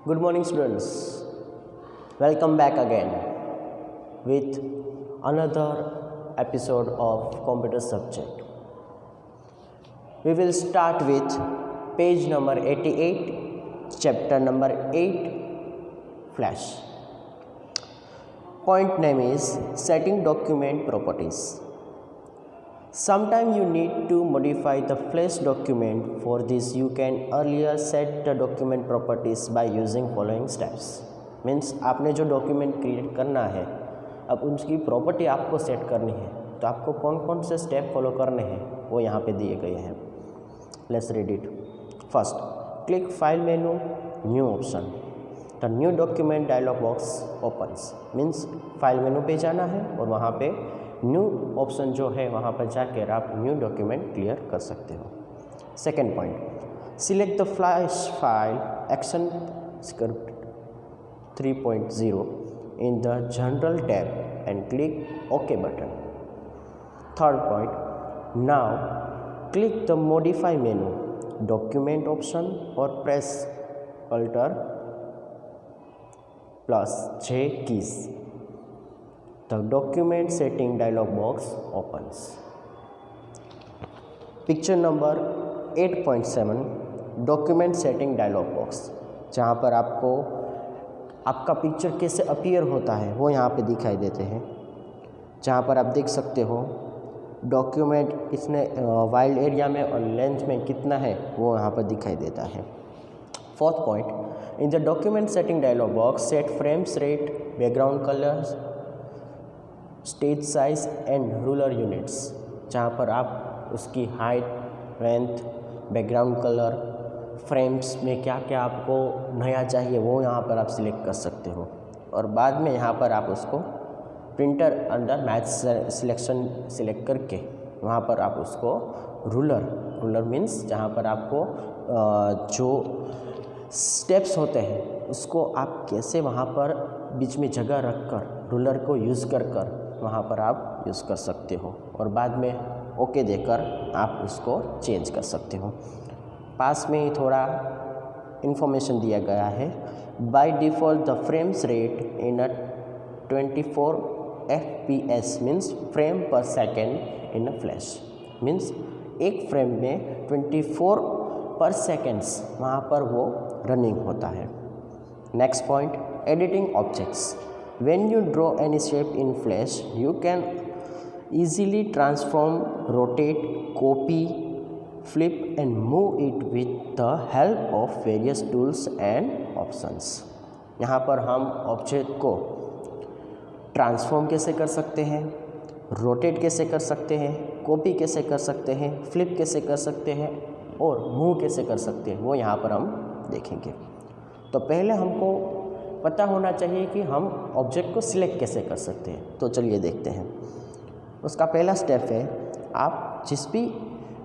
Good morning, students. Welcome back again with another episode of computer subject. We will start with page number 88, chapter number 8, Flash. Point name is setting document properties. Sometime you need to modify the Flash document. For this you can earlier set the document properties by using following steps. Means आपने जो document create करना है, अब उसकी property आपको set करनी है, तो आपको कौन कौन से स्टेप फॉलो करने हैं वो यहाँ पे दिए गए हैं. Let's read it. First, click file menu, new option. The new document dialog box opens. Means file menu पे जाना है और वहाँ पे न्यू ऑप्शन जो है वहाँ पर जाकर आप न्यू डॉक्यूमेंट क्लियर कर सकते हो. Second point, select the flash file action script 3.0 in the General tab and click OK button. Third point, now click the Modify menu, Document option or press Alt plus J keys. The document setting dialog box opens. Picture number 8.7 document setting dialog box, जहाँ पर आपको आपका picture कैसे appear होता है वो यहाँ पे दिखाई देते हैं. जहाँ पर आप देख सकते हो डॉक्यूमेंट इसने वाइल्ड एरिया में और लेंथ में कितना है वो यहाँ पर दिखाई देता है. Fourth point, in the document setting dialog box set frames rate, background colours, stage size and ruler units. जहाँ पर आप उसकी height, length, background colour, frames में क्या क्या आपको नया चाहिए वो यहाँ पर आप सिलेक्ट कर सकते हो. और बाद में यहाँ पर आप उसको printer under match selection select करके वहाँ पर आप उसको रूलर मीन्स जहाँ पर आपको जो स्टेप्स होते हैं उसको आप कैसे वहाँ पर बीच में जगह रख कर रूलर को यूज़ कर वहाँ पर आप यूज़ कर सकते हो. और बाद में ओके देकर आप उसको चेंज कर सकते हो. पास में ही थोड़ा इन्फॉर्मेशन दिया गया है. By default the frames rate in a 24 FPS means frame per second in a flash. Means एक फ्रेम में 24 पर सेकेंड्स वहाँ पर वो रनिंग होता है. Next point, editing objects. When you draw any shape in flash you can easily transform, rotate, copy, flip and move it with the help of various tools and options. यहाँ पर हम object को transform कैसे कर सकते हैं, rotate कैसे कर सकते हैं, कॉपी कैसे कर सकते हैं, फ्लिप कैसे कर सकते हैं और मूव कैसे कर सकते हैं वो यहाँ पर हम देखेंगे. तो पहले हमको पता होना चाहिए कि हम ऑब्जेक्ट को सिलेक्ट कैसे कर सकते हैं. तो चलिए देखते हैं. उसका पहला स्टेप है, आप जिस भी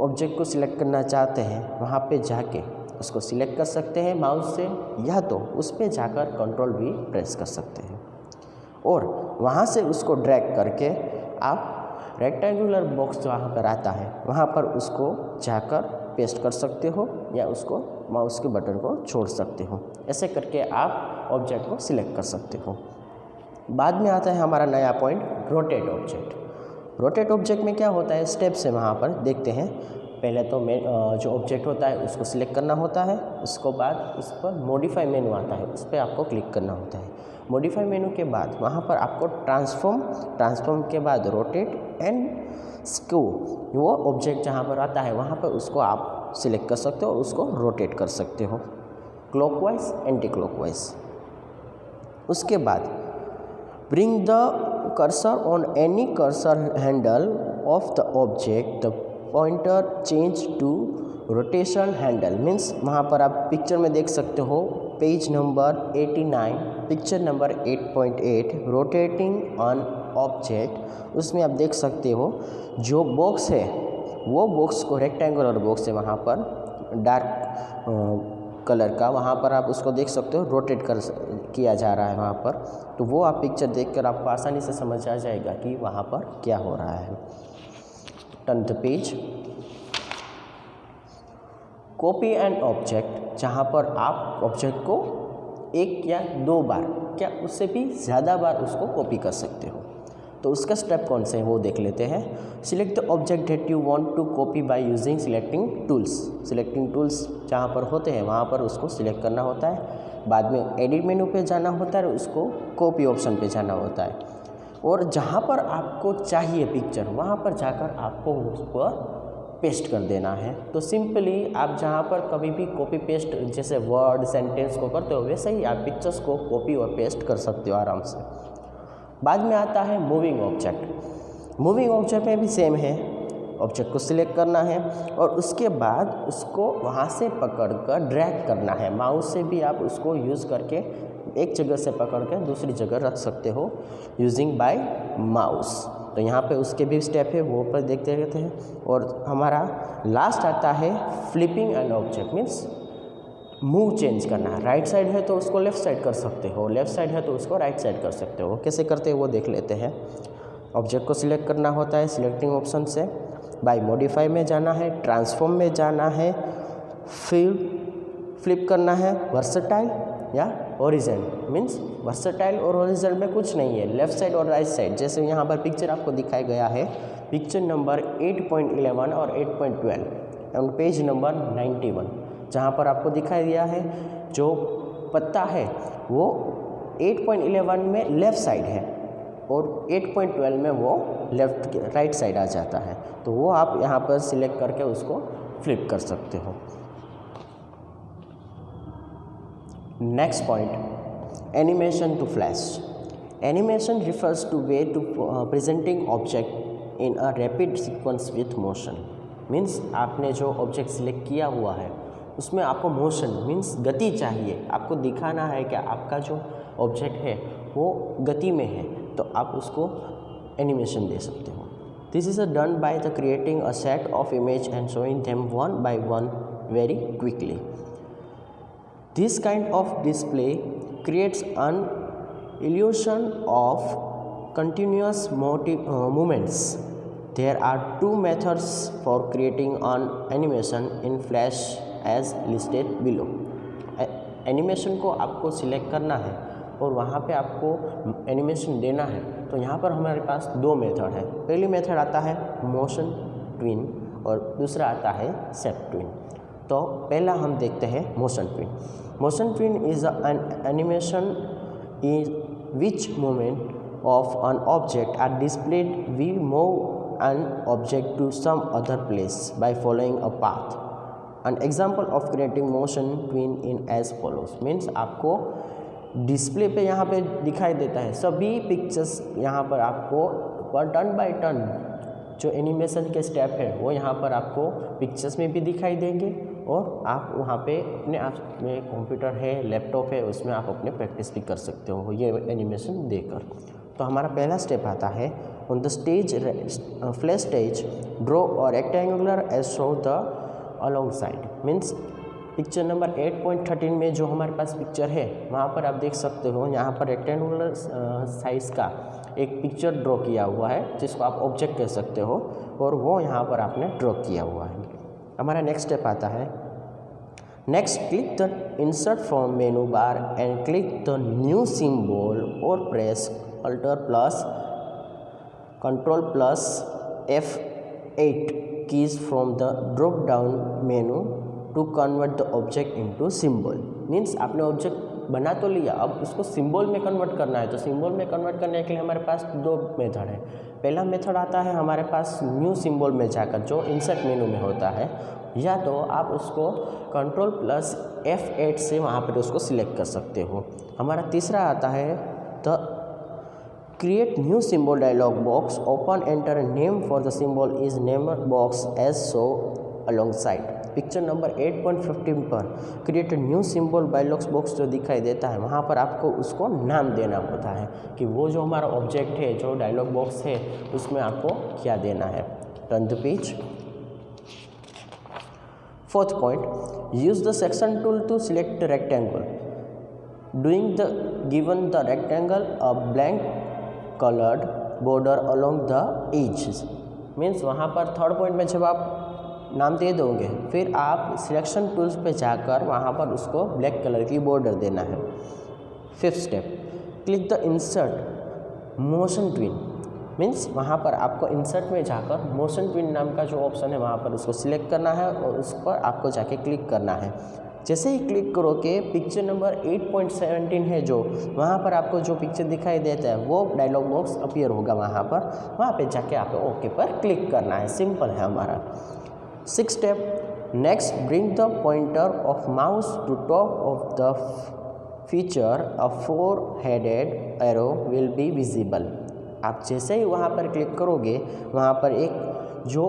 ऑब्जेक्ट को सिलेक्ट करना चाहते हैं वहाँ पे जाके उसको सिलेक्ट कर सकते हैं माउस से, या तो उस पर जाकर कंट्रोल भी प्रेस कर सकते हैं और वहाँ से उसको ड्रैग करके आप रेक्टेंगुलर बॉक्स वहाँ पर आता है वहाँ पर उसको जाकर पेस्ट कर सकते हो या उसको माउस के बटन को छोड़ सकते हो. ऐसे करके आप ऑब्जेक्ट को सिलेक्ट कर सकते हो. बाद में आता है हमारा नया point, rotate object. Rotate object में क्या होता है, स्टेप्स है वहाँ पर देखते हैं. पहले तो जो ऑब्जेक्ट होता है उसको सिलेक्ट करना होता है, उसको बाद उस पर मॉडिफाई मेनू आता है, उस पर आपको क्लिक करना होता है. मॉडिफाई मेनू के बाद वहाँ पर आपको ट्रांसफॉर्म के बाद रोटेट एंड स्क्यू, वो ऑब्जेक्ट जहाँ पर आता है वहाँ पर उसको आप सिलेक्ट कर सकते हो और उसको रोटेट कर सकते हो क्लॉकवाइज, एंटी क्लॉकवाइज. उसके बाद bring the cursor on any cursor handle of the object, the pointer change to rotation handle. Means वहाँ पर आप पिक्चर में देख सकते हो page number 89, picture number 8.8 rotating on object. उसमें आप देख सकते हो जो बॉक्स है वो बॉक्स को रेक्टेंगुलर बॉक्स है वहाँ पर डार्क कलर का, वहाँ पर आप उसको देख सकते हो रोटेट किया जा रहा है वहाँ पर. तो वो आप पिक्चर देखकर आपको आसानी से समझ आ जाएगा कि वहाँ पर क्या हो रहा है. Turn the page. Copy and object, जहाँ पर आप ऑब्जेक्ट को एक या दो बार, क्या उससे भी ज़्यादा बार उसको कॉपी कर सकते हो। तो उसका स्टेप कौन से है वो देख लेते हैं। Select the object that you want to copy by using selecting tools. Selecting tools जहाँ पर होते हैं वहाँ पर उसको सिलेक्ट करना होता है, बाद में एडिट मेनू पे जाना होता है और उसको कॉपी ऑप्शन पे जाना होता है, और जहाँ पर आपको चाहिए पिक्चर वहाँ पर जाकर आपको उस पर पेस्ट कर देना है। तो सिंपली आप जहाँ पर कभी भी कॉपी पेस्ट जैसे वर्ड सेंटेंस को करते हो वैसे ही आप पिक्चर्स को कॉपी और पेस्ट कर सकते हो आराम से। बाद में आता है मूविंग ऑब्जेक्ट। मूविंग ऑब्जेक्ट में भी सेम है, ऑब्जेक्ट को सिलेक्ट करना है और उसके बाद उसको वहाँ से पकड़कर ड्रैग करना है। माउस से भी आप उसको यूज़ करके एक जगह से पकड़ कर दूसरी जगह रख सकते हो यूजिंग बाय माउस। तो यहाँ पे उसके भी स्टेप है, वो पर देखते रहते हैं। और हमारा लास्ट आता है flipping an object, means move change करना है। राइट साइड है तो उसको लेफ़्ट साइड कर सकते हो, लेफ़्ट साइड है तो उसको राइट साइड कर सकते हो। कैसे करते हैं वो देख लेते हैं। ऑब्जेक्ट को सिलेक्ट करना होता है सिलेक्टिंग ऑप्शन से, बाय मॉडिफाई में जाना है, ट्रांसफॉर्म में जाना है, फिर फ्लिप करना है वर्सेटाइल या ओरिजिन। मीन्स वर्सेटाइल और ओरिजिन में कुछ नहीं है, लेफ़्ट साइड और राइट साइड। जैसे यहाँ पर पिक्चर आपको दिखाया गया है, पिक्चर नंबर 8.11 और 8.12 और पेज नंबर 91, जहाँ पर आपको दिखाई दिया है जो पत्ता है वो 8.11 में लेफ़्ट साइड है और 8.12 में वो लेफ़्ट राइट साइड आ जाता है। तो वो आप यहाँ पर सिलेक्ट करके उसको फ्लिप कर सकते हो। Next point, animation to flash. Animation refers to way to presenting object in a rapid sequence with motion। Means आपने जो ऑब्जेक्ट सिलेक्ट किया हुआ है उसमें आपको मोशन मीन्स गति चाहिए, आपको दिखाना है कि आपका जो ऑब्जेक्ट है वो गति में है, तो आप उसको एनिमेशन दे सकते हो। This is done by the creating a set of image and showing them one by one very quickly. This kind of display creates an illusion of continuous movements. There are two methods for creating an animation in Flash as listed below। Animation को आपको select करना है और वहाँ पे आपको animation देना है। तो यहाँ पर हमारे पास दो मेथड है। पहली मेथड आता है मोशन ट्विन और दूसरा आता है शेप ट्विन। तो पहला हम देखते हैं motion tween. Motion tween is an animation in which movement of an object are displayed. We move an object to some other place by following a path. An example of creating motion tween in as follows. Means आपको display पे यहाँ पे दिखाई देता है सभी pictures, यहाँ पर आपको पर टर्न बाय टर्न जो एनिमेशन के स्टेप है वो यहाँ पर आपको पिक्चर्स में भी दिखाई देंगे और आप वहाँ पे अपने आप में कंप्यूटर है, लैपटॉप है, उसमें आप अपने प्रैक्टिस भी कर सकते हो ये एनिमेशन देकर। तो हमारा पहला स्टेप आता है on the stage flash stage draw और rectangular edge show the along side. Means picture number 8.13 में जो हमारे पास पिक्चर है वहाँ पर आप देख सकते हो यहाँ पर रेक्टेंगुलर साइज़ का एक पिक्चर ड्रॉ किया हुआ है जिसको आप ऑब्जेक्ट कह सकते हो और वो यहाँ पर आपने ड्रॉ किया हुआ है। हमारा नेक्स्ट स्टेप आता है next click the insert from menu bar and click the new symbol और press alter plus control plus F8 keys from the drop down menu to convert the object into symbol. Means आपने object बना तो लिया, अब उसको symbol में convert करना है। तो सिंबल में कन्वर्ट करने के लिए हमारे पास दो मेथड है। पहला मेथड आता है हमारे पास न्यू सिंबल में जाकर जो इंसर्ट मेनू में होता है, या तो आप उसको कंट्रोल प्लस F8 से वहाँ पर उसको सिलेक्ट कर सकते हो। हमारा तीसरा आता है the create new symbol dialog box open enter name for the symbol is name box as so alongside. Picture number 8.15 पर create new symbol dialog box जो दिखाई देता है वहाँ पर आपको उसको नाम देना होता है कि वो जो हमारा ऑब्जेक्ट है जो डायलॉग बॉक्स है उसमें आपको क्या देना है। Turn the page. Fourth point, use the section tool to select the rectangle doing the given the rectangle a blank coloured border along the edge. Means वहाँ पर थर्ड पॉइंट में जब आप नाम दे दोगे फिर आप सिलेक्शन टूल्स पे जाकर वहाँ पर उसको ब्लैक कलर की बॉर्डर देना है। 5th step, click the insert motion twin, means वहाँ पर आपको इंसर्ट में जाकर मोशन ट्विन नाम का जो ऑप्शन है वहाँ पर उसको सिलेक्ट करना है और उस पर आपको जाके क्लिक करना है। जैसे ही क्लिक करोगे पिक्चर नंबर 8.17 है जो, वहाँ पर आपको जो पिक्चर दिखाई देता है वो डायलॉग बॉक्स अपीयर होगा वहाँ पे जाके आपको ओके पर क्लिक करना है। सिंपल है हमारा। 6th step, next bring the pointer of mouse to top of the feature, a 4-headed arrow will be visible. आप जैसे ही वहाँ पर क्लिक करोगे वहाँ पर एक जो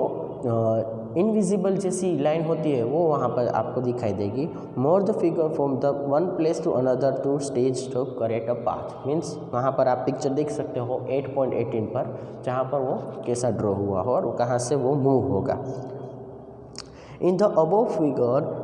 इनविजिबल जैसी लाइन होती है वो वहाँ पर आपको दिखाई देगी। More the figure from the one place to another to stage to correct a path, means वहाँ पर आप पिक्चर देख सकते हो 8.18 पर, जहाँ पर वो कैसा ड्रॉ हुआ हो और कहाँ से वो मूव होगा। In the above figure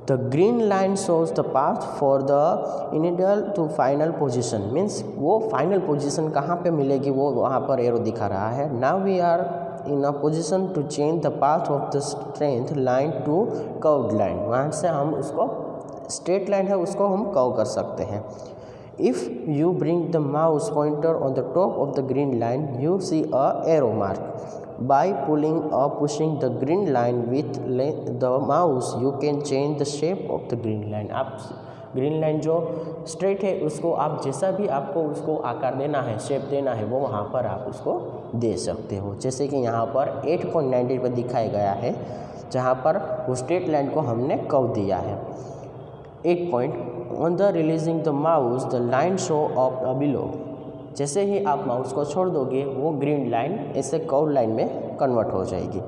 the green line shows the path for the initial to final position, means वो फाइनल पोजिशन कहाँ पे मिलेगी वो वहाँ पर एरो दिखा रहा है। Now we are in a position to change the path of the straight line to curved line, वहाँ से हम उसको स्ट्रेट लाइन है उसको हम कर्व कर सकते हैं। If you bring the mouse pointer on the top of the green line you see a arrow mark, by pulling or pushing the green line with the mouse you can change the shape of the green line। आप green line जो straight है उसको आप जैसा भी आपको उसको आकार देना है, शेप देना है, वो वहाँ पर आप उसको दे सकते हो। जैसे कि यहाँ पर 8.19 पर दिखाया गया है जहाँ पर वो स्ट्रेट लाइन को हमने कर्व दिया है। 8 point, on the releasing the mouse the line show off below, जैसे ही आप माउस को छोड़ दोगे वो ग्रीन लाइन ऐसे कर्व लाइन में कन्वर्ट हो जाएगी।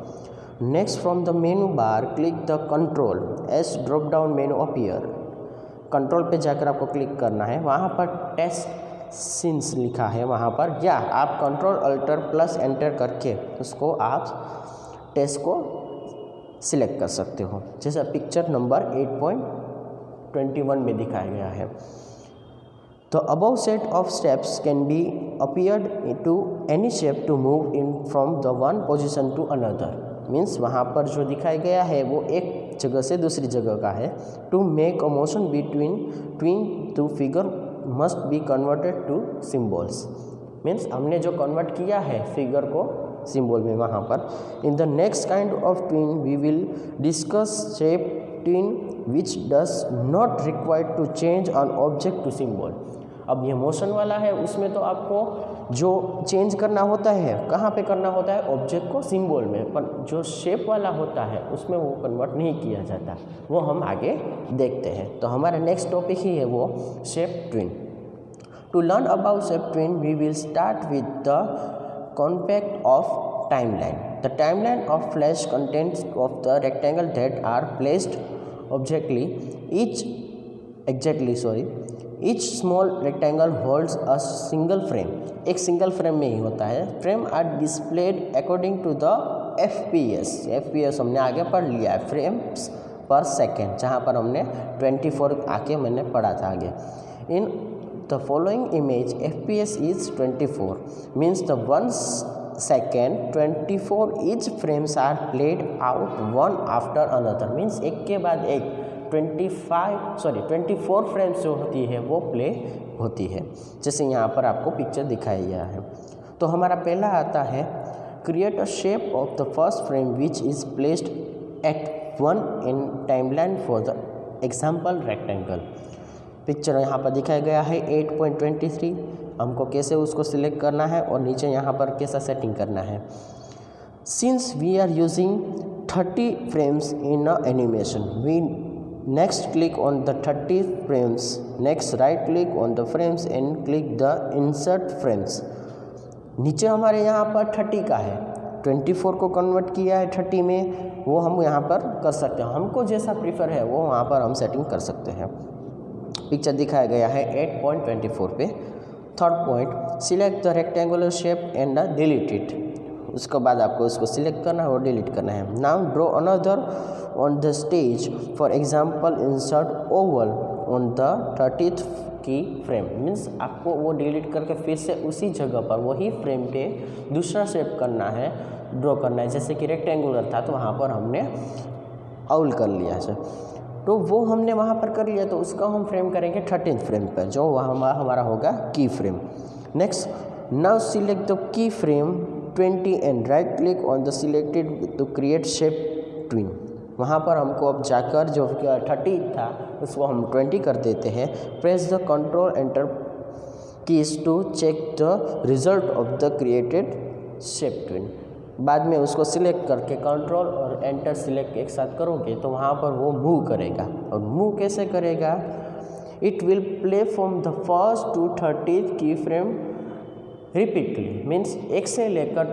Next from the menu bar click the control S drop down menu appear, control पे जाकर आपको क्लिक करना है, वहाँ पर टेस्ट सीन्स लिखा है वहाँ पर, या आप कंट्रोल अल्टर प्लस एंटर करके उसको आप टेस्ट को सिलेक्ट कर सकते हो, जैसा पिक्चर नंबर 8.21 में दिखाया गया है। The above set of steps can be appeared to any shape to move in from the one position to another, means वहाँ पर जो दिखाया गया है वो एक जगह से दूसरी जगह का है। To make a motion between two figure must be converted to symbols, means हमने जो कन्वर्ट किया है फिगर को सिंबल में वहाँ पर। In the next kind of twin we will discuss shape twin which does not require to change an object to symbol। अब ये मोशन वाला है उसमें तो आपको जो चेंज करना होता है कहाँ पे करना होता है, ऑब्जेक्ट को सिंबल में, पर जो शेप वाला होता है उसमें वो कन्वर्ट नहीं किया जाता, वो हम आगे देखते हैं। तो हमारा नेक्स्ट टॉपिक ही है वो shape tween. To learn about shape tween we will start with the concept of timeline. The timeline of flash contents of the rectangle that are placed each small rectangle holds a single frame, एक single frame में ही होता है। Frame are displayed according to the FPS हमने आगे पढ़ लिया है, फ्रेम्स पर सेकेंड, जहाँ पर हमने 24 आके मैंने पढ़ा था आगे। In the following image FPS is 24, means the 1 second 24 each frames are played out one after another, means एक के बाद एक 24 फ्रेम्स जो होती है वो प्ले होती है, जैसे यहाँ पर आपको पिक्चर दिखाया गया है। तो हमारा पहला आता है create a shape of the first frame which is placed at 1 in timeline for the example rectangle. Picture यहाँ पर दिखाया गया है 8.23, हमको कैसे उसको सिलेक्ट करना है और नीचे यहाँ पर कैसा सेटिंग करना है। Since we are using 30 frames in a animation we next click on the 30 frames, next right click on the frames and click the insert frames। नीचे हमारे यहाँ पर 30 का है, 24 को कन्वर्ट किया है 30 में, वो हम यहाँ पर कर सकते हैं, हमको जैसा प्रीफर है वो वहाँ पर हम सेटिंग कर सकते हैं। पिक्चर दिखाया गया है 8.24 पे। Third point, select the rectangular shape and delete it, उसके बाद आपको उसको सिलेक्ट करना है और डिलीट करना है। Now draw another on the stage, for example insert Oval on the 30th की फ्रेम, मीन्स आपको वो डिलीट करके फिर से उसी जगह पर वही फ्रेम पे दूसरा शेप करना है, ड्रॉ करना है। जैसे कि रेक्टेंगुलर था तो वहाँ पर हमने आउल कर लिया है। तो वो हमने वहाँ पर कर लिया, तो उसका हम फ्रेम करेंगे 13th फ्रेम पर, जो वहाँ हमारा होगा key frame. Next, now select the key frame 20 and right click on the selected to create shape tween. वहाँ पर हमको अब जाकर जो 30 था उसको हम 20 कर देते हैं। Press the control enter keys to check the result of the created shape tween. बाद में उसको सिलेक्ट करके कंट्रोल और एंटर सिलेक्ट एक साथ करोगे तो वहाँ पर वो मूव करेगा। और मूव कैसे करेगा? It will play from the first to 30 key frame repeatedly, means 1 से लेकर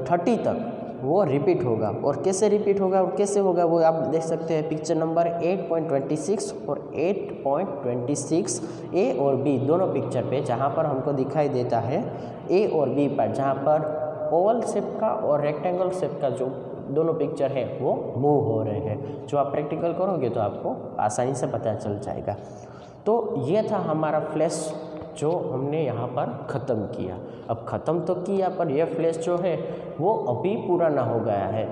30 तक वो रिपीट होगा। और कैसे रिपीट होगा और कैसे होगा वो आप देख सकते हैं पिक्चर नंबर 8.26 और 8.26 ए और बी दोनों पिक्चर पे, जहाँ पर हमको दिखाई देता है ए और बी पार्ट, जहाँ पर ओवल शेप का और रेक्टेंगल शेप का जो दोनों पिक्चर है वो मूव हो रहे हैं। जो आप प्रैक्टिकल करोगे तो आपको आसानी से पता चल जाएगा। तो ये था हमारा फ्लैश जो हमने यहाँ पर ख़त्म किया। अब ख़त्म तो किया, पर यह फ्लैश जो है वो अभी पूरा ना हो गया है।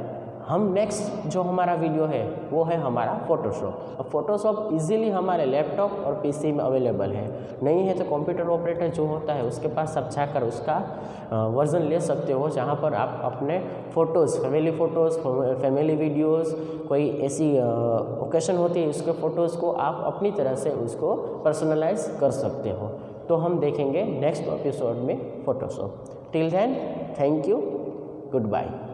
हम नेक्स्ट जो हमारा वीडियो है वो है हमारा फ़ोटोशॉप। अब फ़ोटोशॉप इजीली हमारे लैपटॉप और पीसी में अवेलेबल है। नहीं है तो कंप्यूटर ऑपरेटर जो होता है उसके पास सब जाकर उसका वर्जन ले सकते हो, जहाँ पर आप अपने फ़ोटोज़, फैमिली वीडियोज़, कोई ऐसी ओकेशन होती है उसके फ़ोटोज़ को आप अपनी तरह से उसको पर्सनलाइज कर सकते हो। तो हम देखेंगे नेक्स्ट एपिसोड में Photoshop. Till then, thank you, good bye.